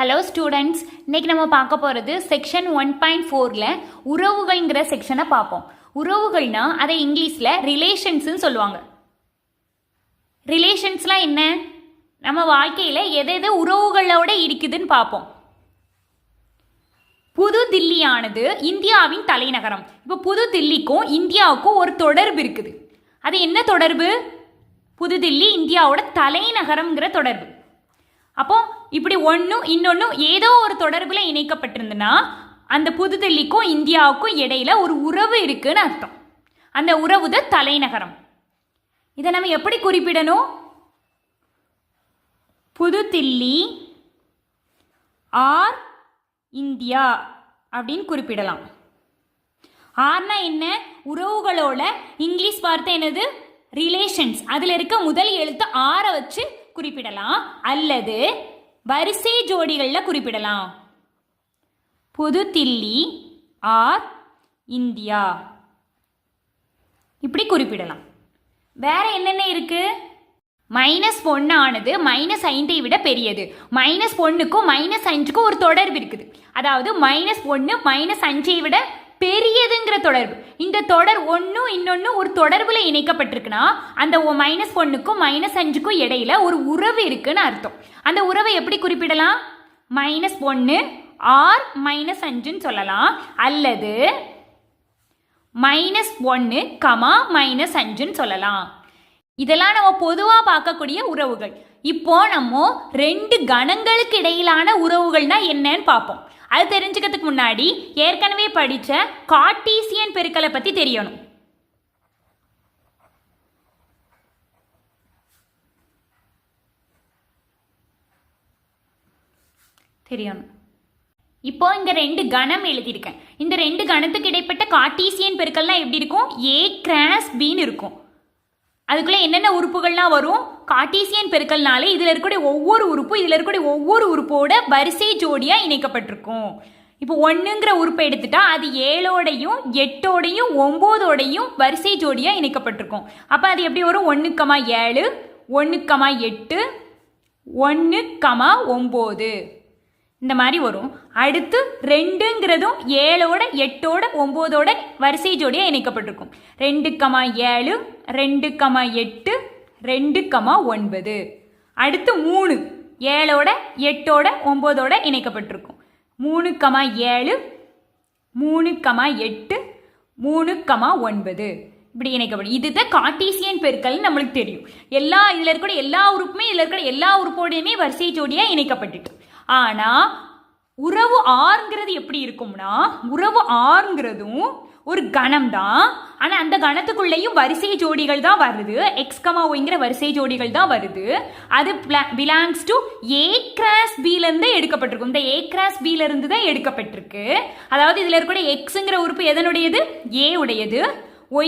Hello students, இன்னைக்கு நம்ம பார்க்க போகிறது செக்ஷன் 1.4ல் உறவுகள்ங்கிற செக்ஷனை பார்ப்போம். உறவுகள்னா அதை இங்கிலீஷில் ரிலேஷன்ஸ்ன்னு சொல்லுவாங்க. ரிலேஷன்ஸ்லாம் என்ன? நம்ம வாழ்க்கையில் எது எது உறவுகளோட இருக்குதுன்னு பார்ப்போம். புது தில்லியானது இந்தியாவின் தலைநகரம். இப்போ புது தில்லிக்கும் இந்தியாவுக்கும் ஒரு தொடர்பு இருக்குது. அது என்ன தொடர்பு? புது தில்லி இந்தியாவோட தலைநகரம்ங்கிற தொடர்பு. அப்போ இப்படி ஒன்றும் இன்னொன்றும் ஏதோ ஒரு தொடர்பில் இணைக்கப்பட்டிருந்துன்னா அந்த புதுதில்லிக்கும் இந்தியாவுக்கும் இடையில ஒரு உறவு இருக்குன்னு அர்த்தம். அந்த உறவு தான் தலைநகரம். இதை நம்ம எப்படி குறிப்பிடணும்? புதுதில்லி ஆர் இந்தியா அப்படின்னு குறிப்பிடலாம். ஆர்னா என்ன? உறவுகளோட இங்கிலீஷ் வார்த்தை என்னது? ரிலேஷன்ஸ். அதில் இருக்க முதல் எழுத்து ஆரை வச்சு குறிப்பிடலாம், அல்லது வரிசை ஜோடிகளில் குறிப்பிடலாம். புதுதில்லி ஆர் இந்தியா இப்படி குறிப்பிடலாம். வேற என்னென்ன இருக்கு? -1 ஆனது -5 விட பெரியது. -1க்கும் -5க்கும் ஒரு தொடர்பு இருக்குது. அதாவது -1 -5 விட பெரியதுங்கிற தொடர்பு. இந்த தொடர் ஒன்றும் இன்னொன்று ஒரு தொடர்புல இணைக்கப்பட்டிருக்குன்னா அந்த -1க்கும் -5க்கும் இடையில ஒரு உறவு இருக்குன்னு அர்த்தம். அந்த உறவை எப்படி குறிப்பிடலாம்? -1 ஆர் -5ன்னு சொல்லலாம், அல்லது -1, -5ன்னு சொல்லலாம். இதெல்லாம் நம்ம பொதுவாக பார்க்கக்கூடிய உறவுகள். இப்போ நம்ம 2 கணங்களுக்கு இடையிலான உறவுகள்னா என்னன்னு பார்ப்போம். அது தெரிஞ்சுக்கிறதுக்கு முன்னாடி ஏற்கனவே படித்த கார்ட்டீசியன் பெருக்கலை பற்றி தெரியணும். இப்போ இங்க 2 கணம் எழுதியிருக்கேன். இந்த 2 கணத்துக்கு இடைப்பட்ட கார்ட்டீசியன் பெருக்கல்லாம் எப்படி இருக்கும்? A கிராஸ் Bன்னு இருக்கும். அதுக்குள்ளே என்னென்ன உறுப்புகள்லாம் வரும்? கார்ட்டீசியன் பெருக்கல்னாலே இதில் இருக்கக்கூடிய ஒவ்வொரு உறுப்பும் இதில் இருக்கக்கூடிய ஒவ்வொரு உறுப்போட வரிசை ஜோடியாக இணைக்கப்பட்டிருக்கும். இப்போ 1ங்கிற உறுப்பை எடுத்துட்டா அது 7ஓடையும் 8ஓடையும் 9ஓடையும் வரிசை ஜோடியாக இணைக்கப்பட்டிருக்கும். அப்போ அது எப்படி வரும்? 1,7 1,8 1,9 இந்த மாதிரி வரும். அடுத்து 2ங்கிறதும் 7ஓட 8ஓட 9ஓட வரிசை ஜோடியாக இணைக்கப்பட்டிருக்கும். 2,7 2,8 2,9. அடுத்து 3 7ஓட 8ஓட 9ஓட இணைக்கப்பட்டிருக்கும். 3,7 3,8 3,9 இப்படி இணைக்கப்படும். இதுதான் கார்ட்டீசியன் பெருக்கல் நம்மளுக்கு தெரியும். இதில் இருக்கக்கூடிய எல்லா உறுப்புமே இதில் இருக்கிற எல்லா உறுப்போடையுமே வரிசை ஜோடியாக இணைக்கப்பட்டுட்டு. ஆனால் உறவு ஆறுங்கிறது எப்படி இருக்கும்னா, உறவு ஆறுங்கிறதும் ஒரு கணம் தான். ஆனால் அந்த கணத்துக்குள்ளேயும் வரிசை ஜோடிகள் தான் வருது. X,Yங்கிற வரிசை ஜோடிகள் தான் வருது. அது பிலாங்ஸ் டு A கிராஸ் Bலேருந்து எடுக்கப்பட்டிருக்கும். இந்த A கிராஸ் Bலேருந்து தான் எடுக்கப்பட்டிருக்கு. அதாவது இதில் இருக்கக்கூடிய Xங்கிற உறுப்பு எதனுடையது? A உடையது.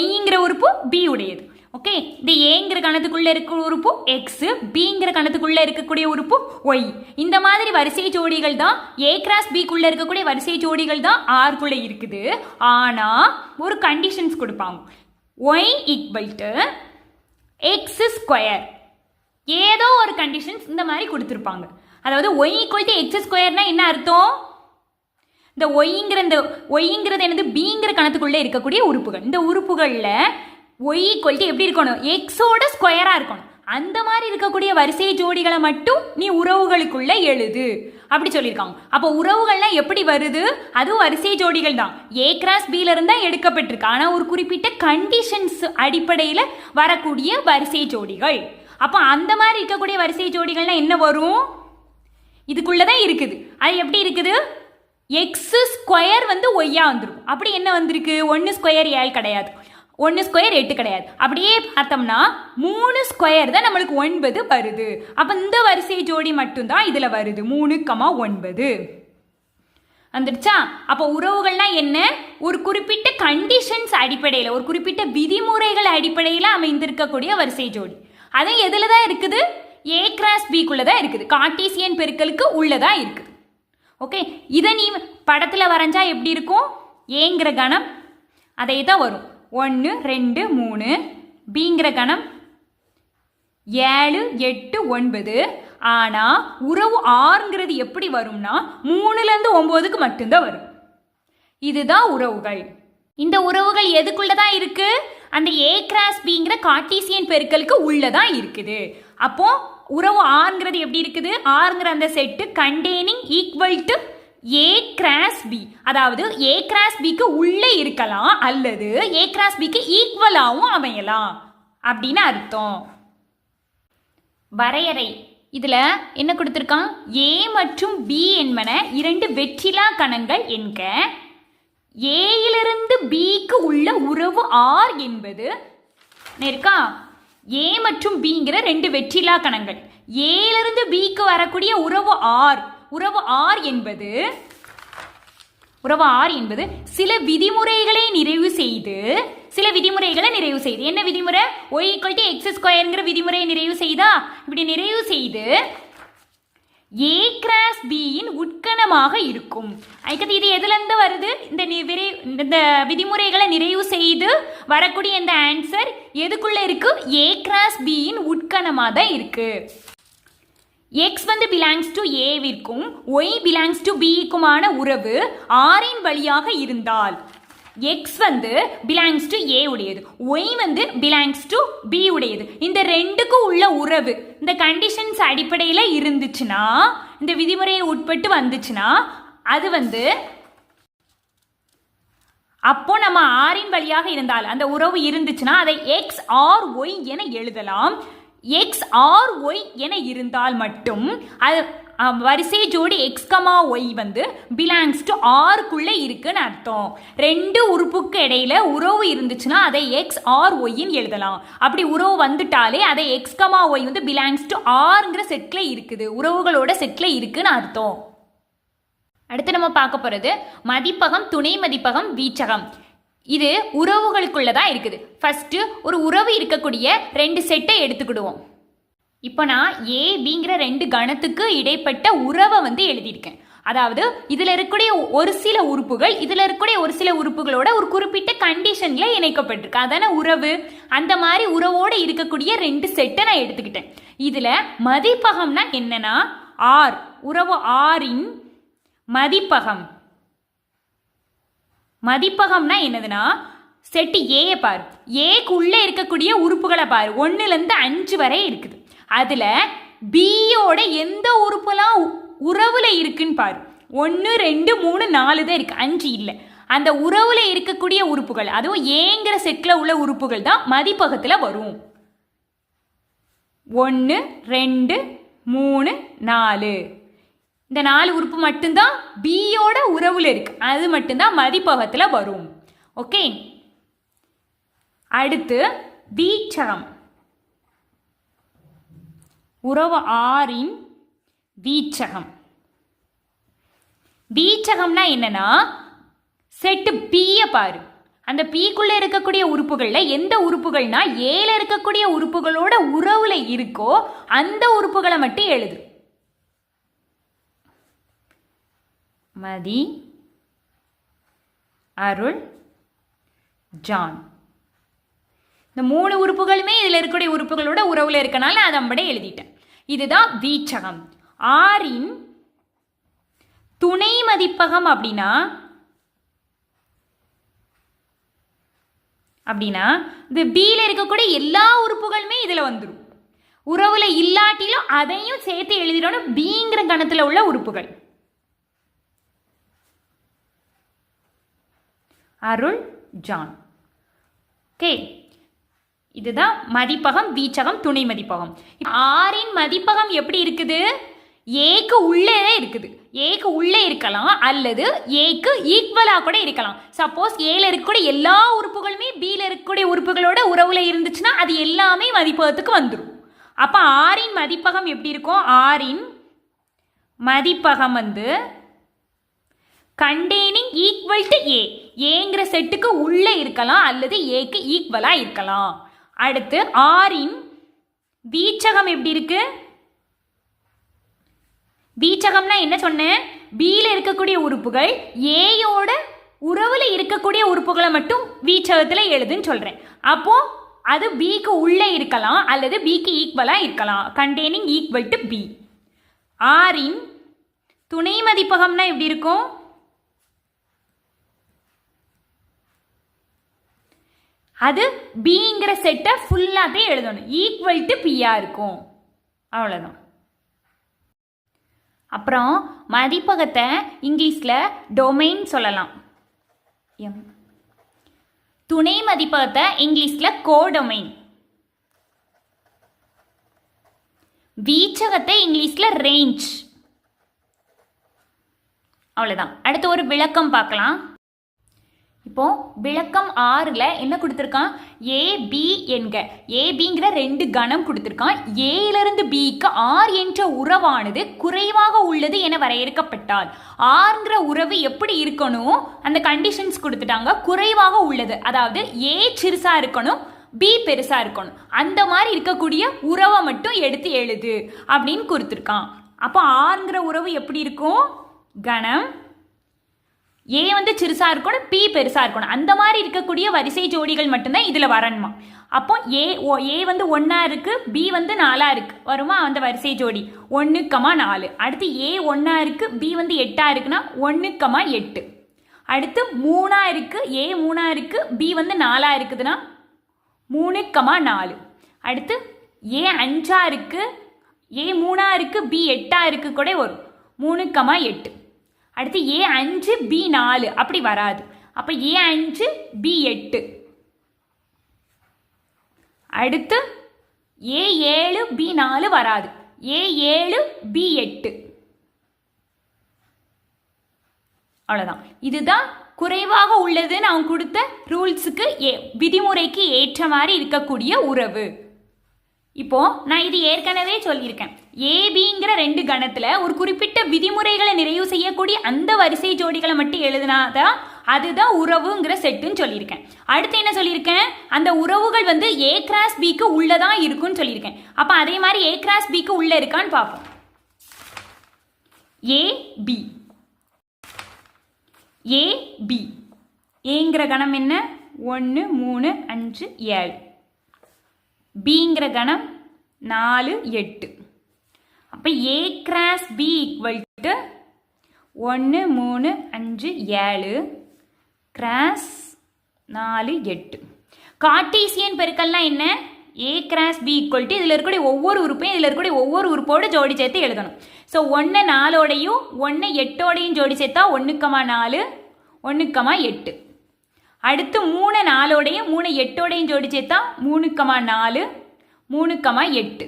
Yங்கிற உறுப்பு B உடையது. ஓகே, இந்த ஏங்கிற கணத்துக்குள்ள இருக்கிற உறுப்பு X, Bங்கிற கணத்துக்குள்ள இருக்கக்கூடிய உறுப்பு Y. இந்த மாதிரி வரிசை ஜோடிகள் தான் A கிராஸ் Bக்குள்ள இருக்கக்கூடிய வரிசை ஜோடிகள் தான் Rக்குள்ள இருக்குது. ஆனா ஒரு கண்டிஷன்ஸ் கொடுப்பாங்க. Y = X². ஏதோ ஒரு கண்டிஷன்ஸ் இந்த மாதிரி கொடுத்துருப்பாங்க. அதாவது Y = X² என்ன அர்த்தம்? இந்த ஒய்ங்கிறது என்னது? Bங்கிற கணத்துக்குள்ள இருக்கக்கூடிய உறுப்புகள். இந்த உறுப்புகள்ல Y = எப்படி இருக்கணும்? Xஓட ஸ்கொயராக இருக்கணும். அந்த மாதிரி இருக்கக்கூடிய வரிசை ஜோடிகளை மட்டும் நீ உறவுகளுக்குள்ள எழுது அப்படி சொல்லியிருக்காங்க. அப்போ உறவுகள்லாம் எப்படி வருது? அதுவும் வரிசை ஜோடிகள் தான். A கிராஸ் Bலேருந்து தான் எடுக்கப்பட்டிருக்கு. ஆனால் ஒரு குறிப்பிட்ட கண்டிஷன்ஸ் அடிப்படையில் வரக்கூடிய வரிசை ஜோடிகள். அப்போ அந்த மாதிரி இருக்கக்கூடிய வரிசை ஜோடிகள்லாம் என்ன வரும்? இதுக்குள்ளதான் இருக்குது. அது எப்படி இருக்குது? X² ஒய்யா வந்துடும். அப்படி என்ன வந்திருக்கு? 1² 7 கிடையாது, 1² 8 கிடையாது. அப்படியே பார்த்தோம்னா 3² தான் நம்மளுக்கு 9 வருது. அப்போ இந்த வரிசை ஜோடி மட்டும்தான் இதில் வருது. 3,9 வந்துடுச்சா? அப்போ உறவுகள்னா என்ன? ஒரு குறிப்பிட்ட கண்டிஷன்ஸ் அடிப்படையில், ஒரு குறிப்பிட்ட விதிமுறைகள் அடிப்படையில் அமைந்திருக்கக்கூடிய வரிசை ஜோடி. அது எதில் தான் இருக்குது? A கிராஸ் Bக்குள்ளே தான் இருக்குது. கார்ட்டீசியன் பெருக்கலுக்கு உள்ளதான் இருக்குது. ஓகே, இதை நீ படத்தில் வரைஞ்சா எப்படி இருக்கும்? ஏங்கிற கணம் அதே தான் வரும். 1 2 3. Bங்கிற கணம் 7 8 9. ஆனா உறவு ஆறுங்கிறது எப்படி வரும்னா 3லேருந்து 9க்கு மட்டும்தான் வரும். இதுதான் உறவுகள். இந்த உறவுகள் எதுக்குள்ளதான் இருக்கு? அந்த A கிராஸ் Bங்கிற கார்ட்டீசியன் பெருக்கலுக்கு உள்ளதான் இருக்குது. அப்போ உறவு ஆறுங்கிறது எப்படி இருக்குது? ஆறுங்கிற அந்த set containing equal to A cross B, அதாவது A கிராஸ் Bக்கு உள்ளே இருக்கலாம் அல்லது A கிராஸ் Bக்கு ஈக்குவலாகவும் அமையலாம் அப்படின்னு அர்த்தம். வரையறை இதுல என்ன கொடுத்திருக்கான்? A மற்றும் B என்பன 2 வெற்றிலா கணங்கள் என்க. ஏயிலிருந்து Bக்கு உள்ள உறவு R என்பது இருக்கா? A மற்றும் Bங்கிற 2 வெற்றிலா கணங்கள். ஏயிலிருந்து Bக்கு வரக்கூடிய உறவு R. உறவு R என்பது சில விதிமுறைகளை நிறைவு செய்து என்ன விதிமுறை? y = x² விதிமுறையை நிறைவு செய்தா? இப்படி நிறைவு செய்து A கிராஸ் B இன் உட்கணமாக இருக்கும். அதுக்கு இது எதுல இருந்து வருது? இந்த விதிமுறைகளை நிறைவு செய்து வரக்கூடிய இந்த ஆன்சர் எதுக்குள்ள இருக்கு? A கிராஸ் B இன் உட்கணமா தான் இருக்கு. x belongs to A விற்கும் y belongs to B க்குமான உறவு R இன் வழியாக இருந்தால் x belongs to A உடையது, y belongs to B உடையது. இந்த ரெண்டுக்கும் உள்ள உறவு இந்த கண்டிஷன்ஸ் அடிப்படையில் இருந்துச்சுன்னா, இந்த விதிமுறையை உட்பட்டு வந்துச்சுன்னா, அது அப்போ நம்ம R இன் வழியாக இருந்தால் அந்த உறவு இருந்துச்சுன்னா அதை x or y என எழுதலாம். x or y என இருந்தால் மட்டும் அது வரிசை ஜோடி x, y belongs to R க்குள்ளே இருக்குன்னு அர்த்தம். ரெண்டு உறுப்புக்கு இடையில உறவு இருந்துச்சுன்னா அதை x or y ன்னு எழுதலாம். அப்படி உறவு வந்துட்டாலே அதை x, y belongs to Rங்கிற செட்ல இருக்குது, உறவுகளோட செட்ல இருக்குன்னு அர்த்தம். அடுத்து நம்ம பார்க்க போறது மதிப்பகம், துணை மதிப்பகம், வீச்சகம். இது உறவுகளுக்குள்ளதான் இருக்குது. ஃபர்ஸ்ட் ஒரு உறவு இருக்கக்கூடிய 2 செட்டை எடுத்துக்கிடுவோம். இப்போ நான் A, Bங்கிற 2 கணத்துக்கு இடைப்பட்ட உறவை எழுதியிருக்கேன். அதாவது இதுல இருக்கக்கூடிய ஒரு சில உறுப்புகளோட ஒரு குறிப்பிட்ட கண்டிஷன்ல இணைக்கப்பட்டிருக்கு, அதான உறவு. அந்த மாதிரி உறவோட இருக்கக்கூடிய 2 செட்டை நான் எடுத்துக்கிட்டேன். இதுல மதிப்பகம்னா என்னன்னா R, உறவு Rஇன் மதிப்பகம்னா என்னதுன்னா செட் A பாரு, ஏக்கு உள்ள இருக்கக்கூடிய உறுப்புகளை பாரு, 1லேருந்து 5 வரை இருக்குது. அதுல Bயோட எந்த உறுப்புலாம் உறவுல இருக்குன்னு பாரு. 1, 2, 3, 4 தான் இருக்கு, 5 இல்லை. அந்த உறவுல இருக்கக்கூடிய உறுப்புகள், அதுவும் ஏங்கிற செட்ல உள்ள உறுப்புகள் தான் மதிப்பகத்துல வரும். 1, 2, 3, 4 இந்த 4 உறுப்பு மட்டும்தான் Bயோட உறவுல இருக்கு, அது மட்டும்தான் மதிப்பகத்துல வரும். ஓகே, அடுத்து வீச்சகம். உறவு Rஇன் வீச்சகம்னா என்னன்னா செட் P பாரு, அந்த Pக்குள்ள இருக்கக்கூடிய உறுப்புகள்ல எந்த உறுப்புகள்னா ஏல இருக்கக்கூடிய உறுப்புகளோட உறவுல இருக்கோ அந்த உறுப்புகளை மட்டும் எழுது. மதி, அருள், ஜான், இந்த 3 உறுப்புகளுமே இதுல இருக்கக்கூடிய உறுப்புகளோட உறவுல இருக்கனால அதை நம்மளே எழுதிட்டேன். இதுதான் வீச்சகம். Rஇன் துணை மதிப்பகம் அப்படின்னா இந்த Bல இருக்கக்கூடிய எல்லா உறுப்புகளுமே இதுல வந்துடும். உறவுல இல்லாட்டிலும் அதையும் சேர்த்து எழுதிடணும். Bங்கிற கணத்துல உள்ள உறுப்புகள் அருள், ஜான். ஓகே, இதுதான் மதிப்பகம், வீச்சகம், துணை மதிப்பகம். Rஇன் மதிப்பகம் எப்படி இருக்குது? ஏக்கு உள்ளே இருக்குது. ஏக்கு உள்ளே இருக்கலாம் அல்லது ஏக்கு ஈக்குவலா கூட இருக்கலாம். சப்போஸ் ஏல இருக்கக்கூடிய எல்லா உறுப்புகளுமே Bல இருக்கக்கூடிய உறுப்புகளோட உறவுல இருந்துச்சுன்னா அது எல்லாமே மதிப்பகத்துக்கு வந்துடும். அப்ப Rஇன் மதிப்பகம் எப்படி இருக்கும்? Rஇன் மதிப்பகம் கண்டெய்னிங் ஈக்குவல் டு A, ஏங்கிற செட்டுக்கு உள்ள இருக்கலாம் அல்லது ஏக்கு ஈக்குவலா இருக்கலாம். அடுத்து Rஇன் வீச்சகம் எப்படி இருக்கு? வீச்சகம்னா என்ன சொன்னேன்? Bல இருக்கக்கூடிய உறுப்புகள் ஏயோட உறவுல இருக்கக்கூடிய உறுப்புகளை மட்டும் வீச்சகத்துல எழுதுன்னு சொல்றேன். அப்போ அது Bக்கு உள்ளே இருக்கலாம் அல்லது Bக்கு ஈக்குவலா இருக்கலாம். Containing equal to B. ஆரின் துணை மதிப்பகம்னா எப்படி இருக்கும்? அது பிங்கிற செட்டை ஃபுல்லாத்தையும் எழுதணும். ஈக்குவல் டு பியா இருக்கும். அவ்வளோதான். அப்புறம் மதிப்பகத்தை இங்கிலீஷில் டொமைன் சொல்லலாம். துணை மதிப்பகத்தை இங்கிலீஷில் கோடொமைன். வீச்சகத்தை இங்கிலீஷில் ரேஞ்ச். அவ்வளோதான். அடுத்து ஒரு விளக்கம் பார்க்கலாம். இப்போ விளக்கம் 6ல் என்ன கொடுத்துருக்கான்? ஏபி என்க. ஏபிங்கிற 2 கணம் கொடுத்துருக்கான். ஏலிருந்து பிக்கு ஆர் என்ற உறவானது குறைவாக உள்ளது என வரையறுக்கப்பட்டால் ஆர்ங்கிற உறவு எப்படி இருக்கணும்? அந்த கண்டிஷன்ஸ் கொடுத்துட்டாங்க. குறைவாக உள்ளது, அதாவது ஏ சிறுசா இருக்கணும், பி பெருசா இருக்கணும். அந்த மாதிரி இருக்கக்கூடிய உறவை மட்டும் எடுத்து எழுது அப்படின்னு கொடுத்துருக்கான். அப்போ ஆர்ங்கிற உறவு எப்படி இருக்கும்? கணம். ஏ சிறுசா இருக்கணும், பி பெருசா இருக்கணும். அந்த மாதிரி இருக்கக்கூடிய வரிசை ஜோடிகள் மட்டும்தான் இதுல வரணுமா. அப்போ ஏ 1 இருக்கு, பி 4 இருக்கு, வருமா அந்த வரிசை ஜோடி 1,4. அடுத்து ஏ 1 இருக்கு, பி 8 இருக்குன்னா 1,8. அடுத்து 3 இருக்கு, ஏ 3 இருக்கு, பி 4 இருக்குதுன்னா 3,4. அடுத்து ஏ 5 இருக்கு, ஏ 3 இருக்கு, பி 8 இருக்கு கூட வரும் 3,8. அடுத்து ஏ 5 பி 4 அப்படி வராது. அப்ப ஏ 5 பி 8. அடுத்து ஏ 7 பி 4 வராது. ஏ 7 பி 8. அவ்வளவுதான். இதுதான் குறைவாக உள்ளதுன்னு அவன் கொடுத்த ரூல்ஸுக்கு விதிமுறைக்கு ஏற்ற மாதிரி இருக்கக்கூடிய உறவு. இப்போ நான் இது ஏற்கனவே சொல்லியிருக்கேன். ஏபிங்கிற 2 கணத்துல ஒரு குறிப்பிட்ட விதிமுறைகளை நிறைவு செய்யக்கூடிய அந்த வரிசை ஜோடிகளை மட்டும் எழுதினாதான் அதுதான் உறவுங்கிற செட்டுன்னு சொல்லியிருக்கேன். அடுத்து என்ன சொல்லியிருக்கேன்? அந்த உறவுகள் ஏ கிராஸ் பிக்கு உள்ளதான் இருக்குன்னு சொல்லியிருக்கேன். அப்ப அதே மாதிரி ஏ கிராஸ் பிக்கு உள்ள இருக்கான்னு பார்ப்போம். ஏ பி. ஏ பி. ஏங்கிற கணம் என்ன? 1 3 5 7. பிங்கிற கணம் 4 8. அப்போ A cross B equal to 1 3 5 7 cross 4 8. Cartesian பெருக்கல்னா என்ன? A cross B equal to இதில் இருக்கக்கூடிய ஒவ்வொரு உறுப்பையும் இதில் இருக்கக்கூடிய ஒவ்வொரு உறுப்போடு ஜோடி சேர்த்து எழுதணும். ஸோ 1 4ஓடையும் 1 8ஓடையும் ஜோடி சேர்த்தா 1,4 1,8. அடுத்து 3 4ஓடையும் 3 8ஓடையும் ஜோடி சேர்த்தா 3,4 3,8.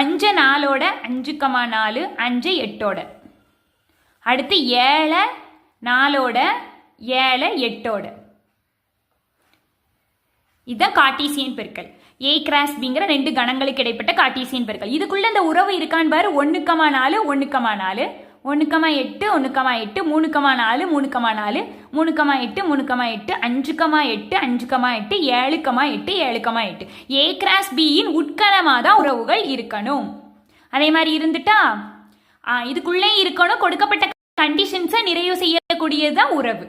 5 4ஓட 5,4 5 8ஓட. அடுத்து 7 4ஓட 7 8ஓட. இதுதான் கார்ட்டீசியன் பெருக்கல். ஏ கிராஸ் பிங்கிற 2 கணங்களுக்கு இடைப்பட்ட கார்ட்டீசியன் பெருக்கல். இதுக்குள்ள இந்த உறவு இருக்கான்னு பாரு. 1,4 1,4 1,8 1,8 3,4 3,4 3,8 3,8 5,8 5,8 7,8 7,8. ஏ கிராஸ் பியின் உட்கணமாக தான் உறவுகள் இருக்கணும். அதே மாதிரி இருந்துட்டா இதுக்குள்ளே இருக்கணும். கொடுக்கப்பட்ட கண்டிஷன்ஸை நிறைவு செய்யக்கூடியதுதான் உறவு.